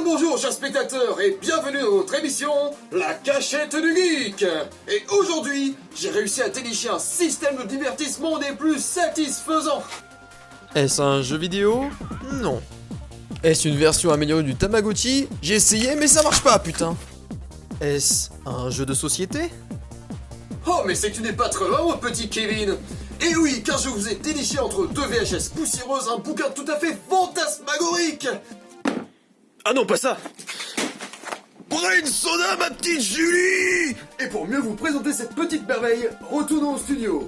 Bonjour chers spectateurs et bienvenue dans notre émission La Cachette du Geek. Et aujourd'hui, j'ai réussi à dénicher un système de divertissement des plus satisfaisants. Est-ce un jeu vidéo? Non. Est-ce une version améliorée du Tamagotchi? J'ai essayé mais ça marche pas, putain. Est-ce un jeu de société? Oh mais c'est que tu n'es pas très loin mon petit Kevin. Et oui, car je vous ai déniché entre deux VHS poussiéreuses un bouquin tout à fait fantasmagorique. Ah non, pas ça! Brain Soda, ma petite Julie! Et pour mieux vous présenter cette petite merveille, retournons au studio.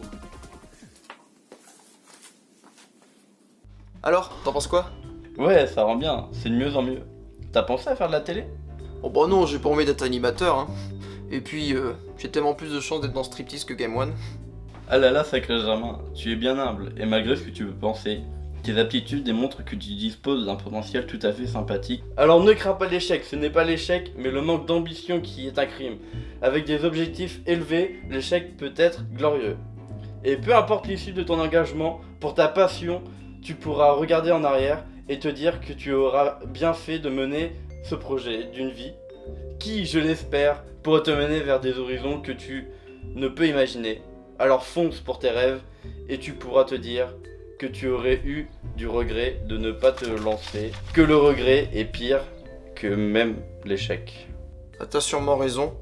Alors, t'en penses quoi? Ouais, ça rend bien, c'est de mieux en mieux. T'as pensé à faire de la télé? Oh bah non, j'ai pas envie d'être animateur, hein. Et puis, j'ai tellement plus de chances d'être dans Striptease que Game One. Ah là là, sacré Germain, tu es bien humble, et malgré ce que tu peux penser, tes aptitudes démontrent que tu disposes d'un potentiel tout à fait sympathique. Alors ne crains pas l'échec, ce n'est pas l'échec, mais le manque d'ambition qui est un crime. Avec des objectifs élevés, l'échec peut être glorieux. Et peu importe l'issue de ton engagement, pour ta passion, tu pourras regarder en arrière et te dire que tu auras bien fait de mener ce projet d'une vie qui, je l'espère, pourra te mener vers des horizons que tu ne peux imaginer. Alors fonce pour tes rêves et tu pourras te dire que tu aurais eu du regret de ne pas te lancer, que le regret est pire que même l'échec. Ah, t'as sûrement raison.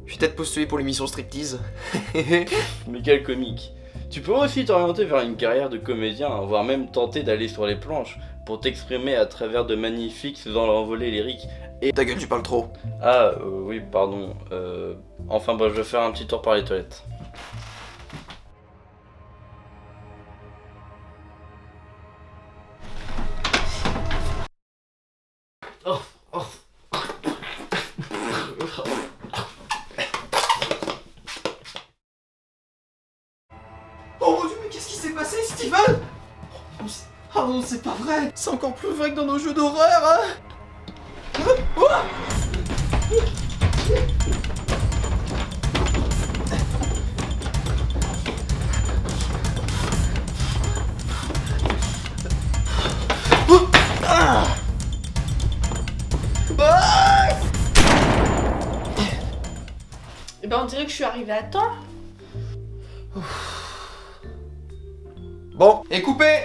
Je vais peut-être postuler pour l'émission Striptease. Mais quel comique. Tu pourrais aussi t'orienter vers une carrière de comédien, voire même tenter d'aller sur les planches pour t'exprimer à travers de magnifiques envolées lyriques. Et Ta gueule, tu parles trop. Oui, pardon. Enfin, je vais faire un petit tour par les toilettes. Oh mon dieu, mais qu'est-ce qui s'est passé, Steven? Oh non, c'est pas vrai. C'est encore plus vrai que dans nos jeux d'horreur, hein. Eh ben on dirait que je suis arrivée à temps. Bon, et coupé.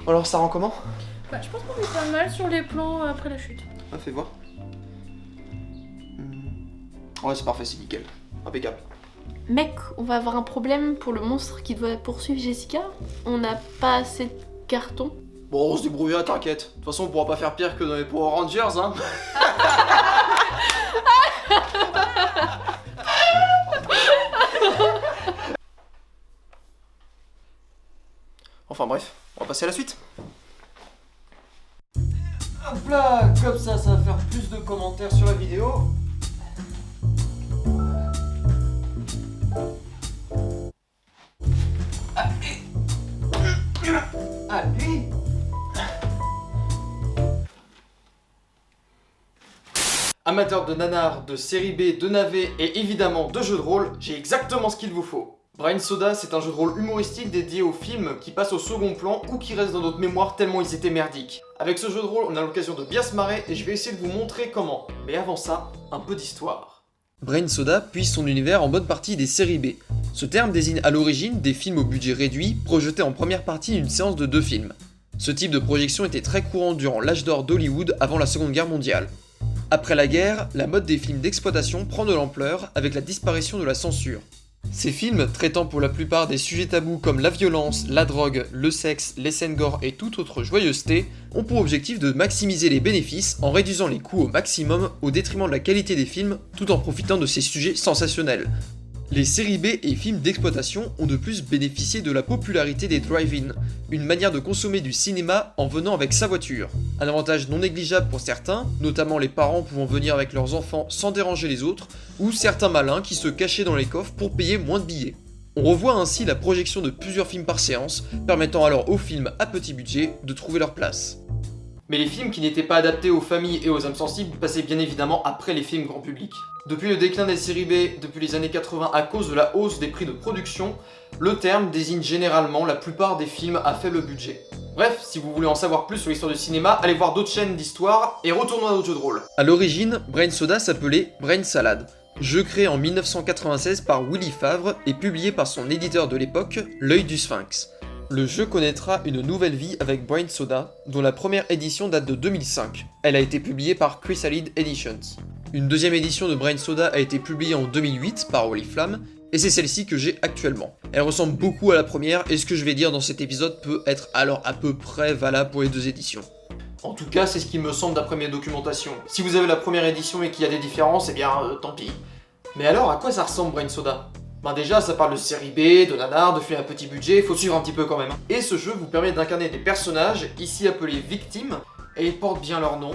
Alors ça rend comment? Bah je pense qu'on est pas mal sur les plans après la chute. Ah, fais voir. Ouais, c'est parfait, c'est nickel. Impeccable. Mec, on va avoir un problème pour le monstre qui doit poursuivre Jessica. On n'a pas assez de carton. Bon, on se débrouillera, t'inquiète. De toute façon, on pourra pas faire pire que dans les Power Rangers, hein. Enfin bref, on va passer à la suite. Hop là, comme ça va faire plus de commentaires sur la vidéo. Allez. Amateur de nanar, de série B, de navets et évidemment de jeux de rôle, j'ai exactement ce qu'il vous faut. Brain Soda, c'est un jeu de rôle humoristique dédié aux films qui passent au second plan ou qui restent dans notre mémoire tellement ils étaient merdiques. Avec ce jeu de rôle, on a l'occasion de bien se marrer et je vais essayer de vous montrer comment. Mais avant ça, un peu d'histoire. Brain Soda puise son univers en bonne partie des séries B. Ce terme désigne à l'origine des films au budget réduit, projetés en première partie d'une séance de 2 films. Ce type de projection était très courant durant l'âge d'or d'Hollywood avant la Seconde Guerre mondiale. Après la guerre, la mode des films d'exploitation prend de l'ampleur avec la disparition de la censure. Ces films, traitant pour la plupart des sujets tabous comme la violence, la drogue, le sexe, les scènes gore et toute autre joyeuseté, ont pour objectif de maximiser les bénéfices en réduisant les coûts au maximum au détriment de la qualité des films tout en profitant de ces sujets sensationnels. Les séries B et films d'exploitation ont de plus bénéficié de la popularité des drive-in, une manière de consommer du cinéma en venant avec sa voiture. Un avantage non négligeable pour certains, notamment les parents pouvant venir avec leurs enfants sans déranger les autres, ou certains malins qui se cachaient dans les coffres pour payer moins de billets. On revoit ainsi la projection de plusieurs films par séance, permettant alors aux films à petit budget de trouver leur place. Mais les films qui n'étaient pas adaptés aux familles et aux âmes sensibles passaient bien évidemment après les films grand public. Depuis le déclin des séries B depuis les années 80 à cause de la hausse des prix de production, le terme désigne généralement la plupart des films à faible budget. Bref, si vous voulez en savoir plus sur l'histoire du cinéma, allez voir d'autres chaînes d'histoire et retournons à notre jeu de rôle. A l'origine, Brain Soda s'appelait Brain Salad. Jeu créé en 1996 par Willy Favre et publié par son éditeur de l'époque, L'Œil du Sphinx. Le jeu connaîtra une nouvelle vie avec Brain Soda, dont la première édition date de 2005. Elle a été publiée par Chrysalid Editions. Une deuxième édition de Brain Soda a été publiée en 2008 par Holy Flamme, et c'est celle-ci que j'ai actuellement. Elle ressemble beaucoup à la première, et ce que je vais dire dans cet épisode peut être alors à peu près valable pour les deux éditions. En tout cas, c'est ce qui me semble d'après mes documentations. Si vous avez la première édition et qu'il y a des différences, eh bien, tant pis. Mais alors, à quoi ça ressemble Brain Soda ? Ben déjà, ça parle de série B, de nanar, de films à petit budget, faut suivre un petit peu quand même. Et ce jeu vous permet d'incarner des personnages, ici appelés victimes, et ils portent bien leur nom,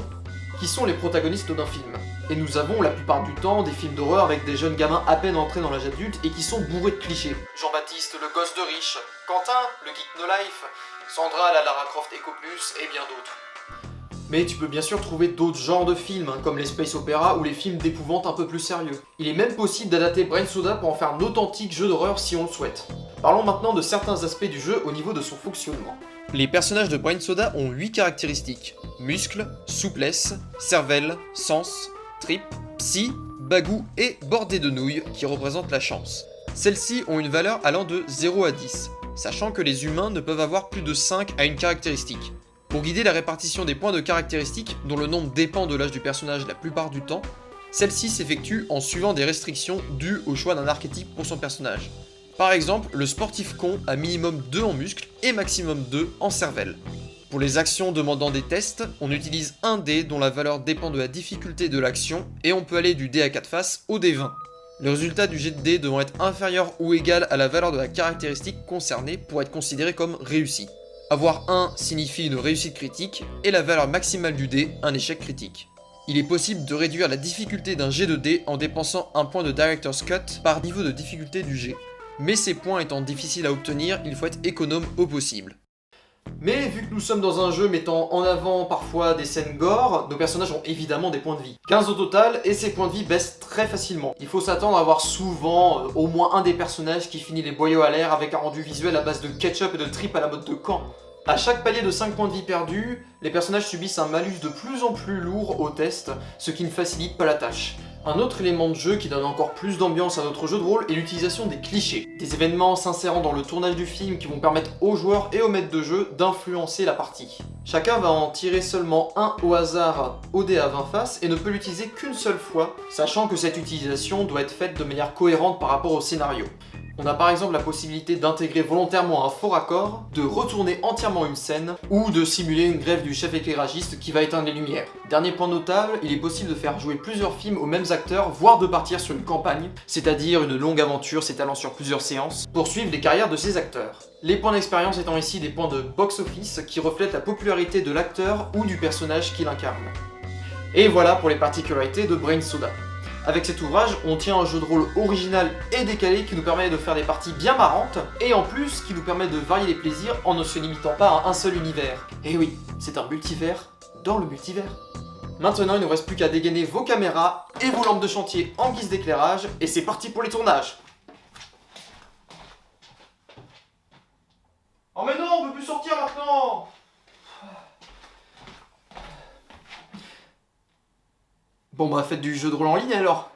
qui sont les protagonistes d'un film. Et nous avons la plupart du temps des films d'horreur avec des jeunes gamins à peine entrés dans l'âge adulte et qui sont bourrés de clichés. Jean-Baptiste, le gosse de riche, Quentin, le geek no life, Sandra, la Lara Croft Eco Plus, et bien d'autres. Mais tu peux bien sûr trouver d'autres genres de films, comme les space opéra ou les films d'épouvante un peu plus sérieux. Il est même possible d'adapter Brain Soda pour en faire un authentique jeu d'horreur si on le souhaite. Parlons maintenant de certains aspects du jeu au niveau de son fonctionnement. Les personnages de Brain Soda ont 8 caractéristiques: muscles, souplesse, cervelle, sens, tripes, psy, bagou et bordée de nouilles qui représentent la chance. Celles-ci ont une valeur allant de 0 à 10, sachant que les humains ne peuvent avoir plus de 5 à une caractéristique. Pour guider la répartition des points de caractéristiques, dont le nombre dépend de l'âge du personnage la plupart du temps, celle-ci s'effectue en suivant des restrictions dues au choix d'un archétype pour son personnage. Par exemple, le sportif con a minimum 2 en muscles et maximum 2 en cervelle. Pour les actions demandant des tests, on utilise un dé dont la valeur dépend de la difficulté de l'action et on peut aller du dé à 4 faces au dé 20. Le résultat du jet de dé devant être inférieur ou égal à la valeur de la caractéristique concernée pour être considéré comme réussi. Avoir 1 signifie une réussite critique et la valeur maximale du dé, un échec critique. Il est possible de réduire la difficulté d'un jet de dé en dépensant un point de Director's Cut par niveau de difficulté du jet. Mais ces points étant difficiles à obtenir, il faut être économe au possible. Mais vu que nous sommes dans un jeu mettant en avant parfois des scènes gore, nos personnages ont évidemment des points de vie. 15 au total, et ces points de vie baissent très facilement. Il faut s'attendre à avoir souvent au moins un des personnages qui finit les boyaux à l'air avec un rendu visuel à base de ketchup et de tripes à la mode de camp. À chaque palier de 5 points de vie perdus, les personnages subissent un malus de plus en plus lourd au test, ce qui ne facilite pas la tâche. Un autre élément de jeu qui donne encore plus d'ambiance à notre jeu de rôle est l'utilisation des clichés. Des événements s'insérant dans le tournage du film qui vont permettre aux joueurs et aux maîtres de jeu d'influencer la partie. Chacun va en tirer seulement un au hasard au dé à 20 faces et ne peut l'utiliser qu'une seule fois, sachant que cette utilisation doit être faite de manière cohérente par rapport au scénario. On a par exemple la possibilité d'intégrer volontairement un faux raccord, de retourner entièrement une scène, ou de simuler une grève du chef éclairagiste qui va éteindre les lumières. Dernier point notable, il est possible de faire jouer plusieurs films aux mêmes acteurs, voire de partir sur une campagne, c'est-à-dire une longue aventure s'étalant sur plusieurs séances, pour suivre les carrières de ces acteurs. Les points d'expérience étant ici des points de box-office qui reflètent la popularité de l'acteur ou du personnage qu'il incarne. Et voilà pour les particularités de Brain Soda. Avec cet ouvrage, on tient un jeu de rôle original et décalé qui nous permet de faire des parties bien marrantes, et en plus qui nous permet de varier les plaisirs en ne se limitant pas à un seul univers. Et oui, c'est un multivers dans le multivers. Maintenant, il ne nous reste plus qu'à dégainer vos caméras et vos lampes de chantier en guise d'éclairage, et c'est parti pour les tournages. Oh mais non, on peut plus sortir maintenant! Bon bah faites du jeu de rôle en ligne alors.